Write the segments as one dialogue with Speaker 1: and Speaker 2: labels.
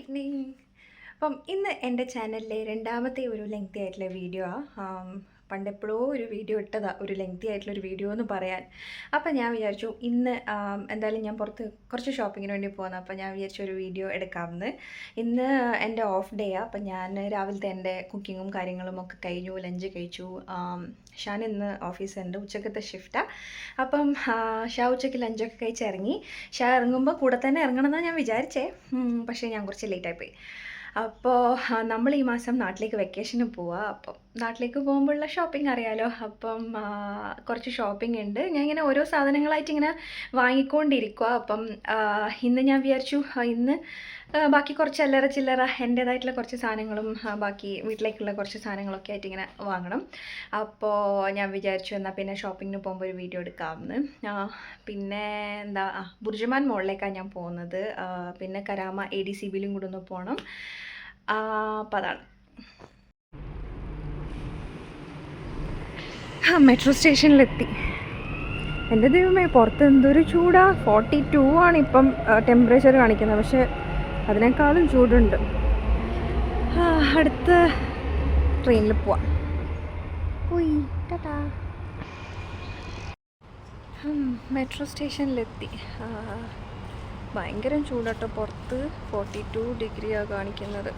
Speaker 1: Evening. അപ്പം ഇന്ന് എൻ്റെ ചാനലിലെ രണ്ടാമത്തെ ഒരു ലെങ്തി ആയിട്ടുള്ള വീഡിയോ പണ്ടെപ്പോഴോ ഒരു വീഡിയോ ഇട്ടതാണ്, ഒരു ലെങ്തി ആയിട്ടുള്ളൊരു വീഡിയോ എന്ന് പറയാൻ. അപ്പം ഞാൻ വിചാരിച്ചു ഇന്ന് എന്തായാലും ഞാൻ പുറത്ത് കുറച്ച് ഷോപ്പിങ്ങിന് വേണ്ടി പോകുന്നത്. അപ്പം ഞാൻ വിചാരിച്ചു ഒരു വീഡിയോ എടുക്കാമെന്ന്. ഇന്ന് എൻ്റെ ഓഫ് ഡേ ആണ്. അപ്പം ഞാൻ രാവിലത്തെ എൻ്റെ കുക്കിങ്ങും കാര്യങ്ങളും ഒക്കെ കഴിഞ്ഞു, ലഞ്ച് കഴിച്ചു. ഷാൻ ഇന്ന് ഓഫീസുണ്ട്, ഉച്ചക്കത്തെ ഷിഫ്റ്റാണ്. അപ്പം ഷാ ഉച്ചയ്ക്ക് ലഞ്ചൊക്കെ കഴിച്ച് ഇറങ്ങി. ഷാ ഇറങ്ങുമ്പോൾ കൂടെ തന്നെ ഇറങ്ങണമെന്നാണ് ഞാൻ വിചാരിച്ചേ, പക്ഷേ ഞാൻ കുറച്ച് ലേറ്റായിപ്പോയി. അപ്പോൾ നമ്മൾ ഈ മാസം നാട്ടിലേക്ക് വെക്കേഷന് പോവുക. അപ്പം നാട്ടിലേക്ക് പോകുമ്പോഴുള്ള ഷോപ്പിംഗ് അറിയാലോ. അപ്പം കുറച്ച് ഷോപ്പിംഗ് ഉണ്ട്. ഞാൻ ഇങ്ങനെ ഓരോ സാധനങ്ങളായിട്ട് ഇങ്ങനെ വാങ്ങിക്കൊണ്ടിരിക്കുക. അപ്പം ഇന്ന് ഞാൻ വിചാരിച്ചു ഇന്ന് ബാക്കി കുറച്ച് അല്ലറ ചില്ലറ എൻ്റേതായിട്ടുള്ള കുറച്ച് സാധനങ്ങളും ബാക്കി വീട്ടിലേക്കുള്ള കുറച്ച് സാധനങ്ങളൊക്കെ ആയിട്ട് ഇങ്ങനെ വാങ്ങണം. അപ്പോൾ ഞാൻ വിചാരിച്ചു എന്നാൽ പിന്നെ ഷോപ്പിങ്ങിന് പോകുമ്പോൾ ഒരു വീഡിയോ എടുക്കാമെന്ന്. പിന്നെ എന്താ ബുർജുമാൻ മോളിലേക്കാണ് ഞാൻ പോകുന്നത്. പിന്നെ കരാമ ADCBയിലും കൂടെ ഒന്ന് പോകണം. അപ്പം അതാണ്. മെട്രോ സ്റ്റേഷനിലെത്തി. എൻ്റെ ദൈവമേ, പുറത്ത് എന്തൊരു ചൂടാ. 42 ആണ് ഇപ്പം ടെമ്പറേച്ചർ കാണിക്കുന്നത്, പക്ഷേ അതിനേക്കാളും ചൂടുണ്ട്. അടുത്ത ട്രെയിനിൽ പോവാം. പോയി ടാറ്റാ. മെട്രോ സ്റ്റേഷനിലെത്തി. ഭയങ്കര ചൂടാട്ടോ പുറത്ത്. 42 ഡിഗ്രിയാണ് കാണിക്കുന്നത്.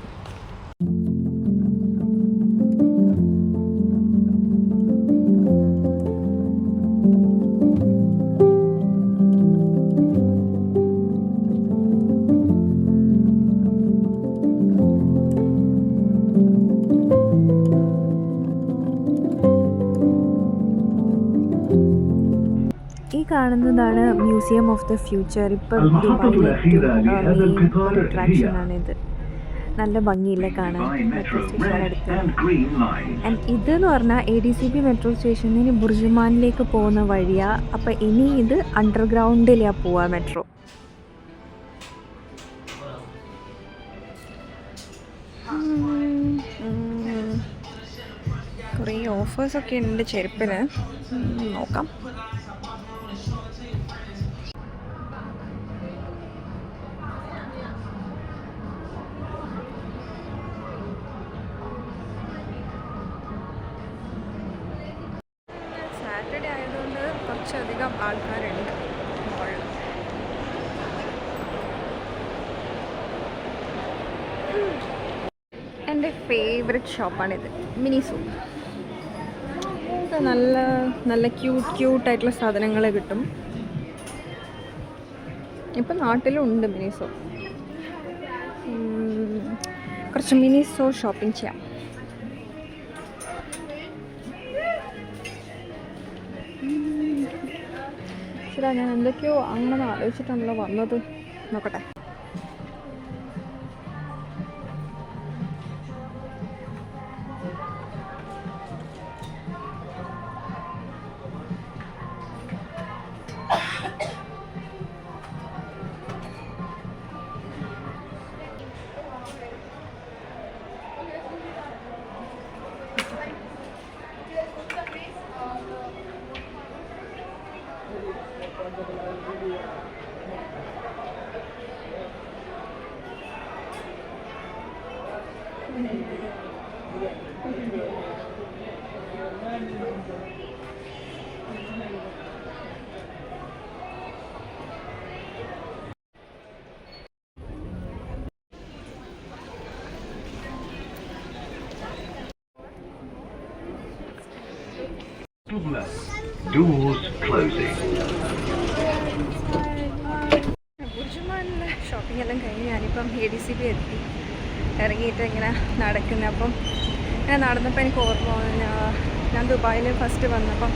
Speaker 1: കാണുന്നതാണ് മ്യൂസിയം ഓഫ് ദ ഫ്യൂച്ചർ. ഇപ്പം ദുബായിലെ ഏറ്റവും ഒരു അട്രാക്ഷനാണിത്. നല്ല ഭംഗിയില്ലേ കാണാൻ മെട്രോ സ്റ്റേഷൻ അടുത്ത്. ആൻഡ് ഇതെന്ന് പറഞ്ഞാൽ ADCB മെട്രോ സ്റ്റേഷനിൽ ബുർജുമാനിലേക്ക് പോകുന്ന വഴിയാണ്. അപ്പം ഇനി ഇത് അണ്ടർഗ്രൗണ്ടിലാണ് പോവുക മെട്രോ. കുറേ ഓഫേഴ്സൊക്കെ ഉണ്ട് ചെരുപ്പിന്, നോക്കാം. സാറ്റർഡേ ആയതുകൊണ്ട് കുറച്ചധികം ആൾക്കാരുണ്ട് മോളിൽ. എൻ്റെ ഫേവററ്റ് ഷോപ്പാണിത്, മിനിസോ. നല്ല നല്ല ക്യൂട്ടായിട്ടുള്ള സാധനങ്ങൾ കിട്ടും. ഇപ്പം നാട്ടിലും ഉണ്ട് മിനിസോ. കുറച്ച് മിനിസോ ഷോപ്പിംഗ് ചെയ്യാം. ശരി, ഞാൻ എന്തൊക്കെയോ അങ്ങനെ ആലോചിച്ചിട്ടാണല്ലോ വന്നത്. നോക്കട്ടെ.
Speaker 2: Doors closing.
Speaker 1: ബുർജുമാനിലെ ഷോപ്പിംഗ് എല്ലാം കഴിഞ്ഞ് ഞാനിപ്പം ADCB എത്തി. ഇറങ്ങിയിട്ട് ഇങ്ങനെ നടക്കുന്നത്. അപ്പം ഞാൻ നടന്നപ്പോൾ എനിക്ക് ഓർമ്മ വന്നു, ഞാൻ ദുബായിൽ ഫസ്റ്റ് വന്നപ്പം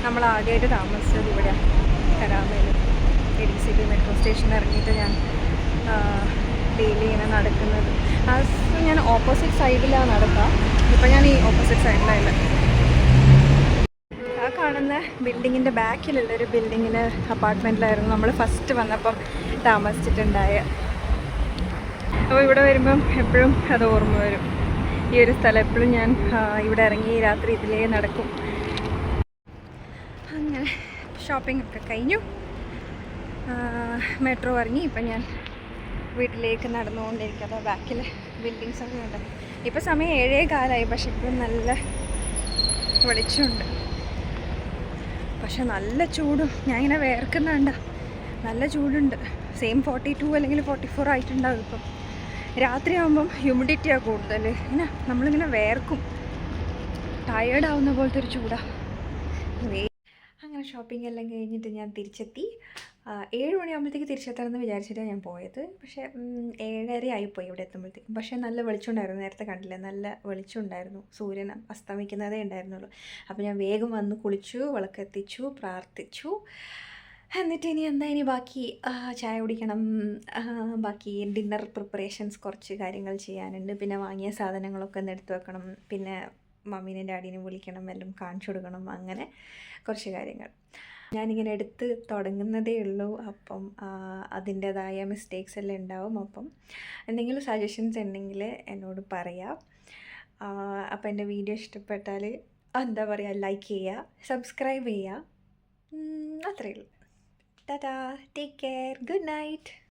Speaker 1: നമ്മൾ ആദ്യമായിട്ട് താമസിച്ചത് ഇവിടെയാണ്, കരാമയിൽ. ADCB മെട്രോ സ്റ്റേഷനിൽ ഇറങ്ങിയിട്ട് ഞാൻ ഡെയിലി ഇങ്ങനെ നടക്കുന്നത്. ഞാൻ ഓപ്പോസിറ്റ് സൈഡിലാണ് നടക്കുക. ഇപ്പം ഞാൻ ഈ ഓപ്പോസിറ്റ് സൈഡിലായില്ല. ആ കാണുന്ന ബിൽഡിങ്ങിൻ്റെ ബാക്കിലുള്ളൊരു ബിൽഡിങ്ങിൽ അപ്പാർട്ട്മെൻറ്റിലായിരുന്നു നമ്മൾ ഫസ്റ്റ് വന്നപ്പം താമസിച്ചിട്ടുണ്ടായ. അപ്പോൾ ഇവിടെ വരുമ്പം എപ്പോഴും അത് ഓർമ്മ വരും, ഈ ഒരു സ്ഥലം. എപ്പോഴും ഞാൻ ഇവിടെ ഇറങ്ങി രാത്രി ഇതിലേ നടക്കും. അങ്ങനെ ഷോപ്പിംഗ് ഒക്കെ കഴിഞ്ഞു, മെട്രോ ഇറങ്ങി. ഇപ്പം ഞാൻ വീട്ടിലേക്ക് നടന്നുകൊണ്ടിരിക്കുക. ബാക്കിൽ ബിൽഡിങ്സ് ഒക്കെ ഉണ്ട്. ഇപ്പോൾ സമയം 7:15, പക്ഷെ ഇപ്പം നല്ല വെളിച്ചമുണ്ട്. പക്ഷെ നല്ല ചൂടും, ഞാൻ ഇങ്ങനെ വേർക്കുന്നുണ്ട, നല്ല ചൂടുണ്ട്. സെയിം 42 അല്ലെങ്കിൽ 44 ആയിട്ടുണ്ടാകും ഇപ്പം. രാത്രിയാകുമ്പം ഹ്യൂമിഡിറ്റിയാണ് കൂടുതൽ. ഇങ്ങനെ നമ്മളിങ്ങനെ വേർക്കും, ടയേർഡാവുന്ന പോലത്തെ ഒരു ചൂടാണ്. അങ്ങനെ ഷോപ്പിംഗ് എല്ലാം കഴിഞ്ഞിട്ട് ഞാൻ തിരിച്ചെത്തി. 7 മണിയാകുമ്പോഴത്തേക്ക് തിരിച്ചെത്തണമെന്ന് വിചാരിച്ചിട്ടാണ് ഞാൻ പോയത്. പക്ഷേ 7:30 ആയിപ്പോയി ഇവിടെ എത്തുമ്പോഴത്തേക്കും. പക്ഷേ നല്ല വെളിച്ചമുണ്ടായിരുന്നു. നേരത്തെ കണ്ടില്ലേ, നല്ല വെളിച്ചമുണ്ടായിരുന്നു. സൂര്യൻ അസ്തമിക്കുന്നതേ ഉണ്ടായിരുന്നുള്ളൂ. അപ്പോൾ ഞാൻ വേഗം വന്ന് കുളിച്ചു, വിളക്കെത്തിച്ചു, പ്രാർത്ഥിച്ചു. എന്നിട്ട് ഇനി ബാക്കി ചായ കുടിക്കണം. ബാക്കി ഡിന്നർ പ്രിപ്പറേഷൻസ് കുറച്ച് കാര്യങ്ങൾ ചെയ്യാനുണ്ട്. പിന്നെ വാങ്ങിയ സാധനങ്ങളൊക്കെ ഒന്ന് എടുത്ത് വെക്കണം. പിന്നെ മമ്മീനെയും ഡാഡീനെയും വിളിക്കണം, എല്ലാം കാണിച്ചു കൊടുക്കണം. അങ്ങനെ കുറച്ച് കാര്യങ്ങൾ ഞാനിങ്ങനെ എടുത്ത് തുടങ്ങുന്നതേ ഉള്ളൂ. അപ്പം അതിൻ്റേതായ മിസ്റ്റേക്സ് എല്ലാം ഉണ്ടാവും. അപ്പം എന്തെങ്കിലും സജഷൻസ് ഉണ്ടെങ്കിൽ എന്നോട് പറയാം. അപ്പോൾ എൻ്റെ വീഡിയോ ഇഷ്ടപ്പെട്ടാൽ എന്താ പറയുക, ലൈക്ക് ചെയ്യുക, സബ്സ്ക്രൈബ് ചെയ്യുക. അത്രയേ ഉള്ളൂ. Tata, take care, good night.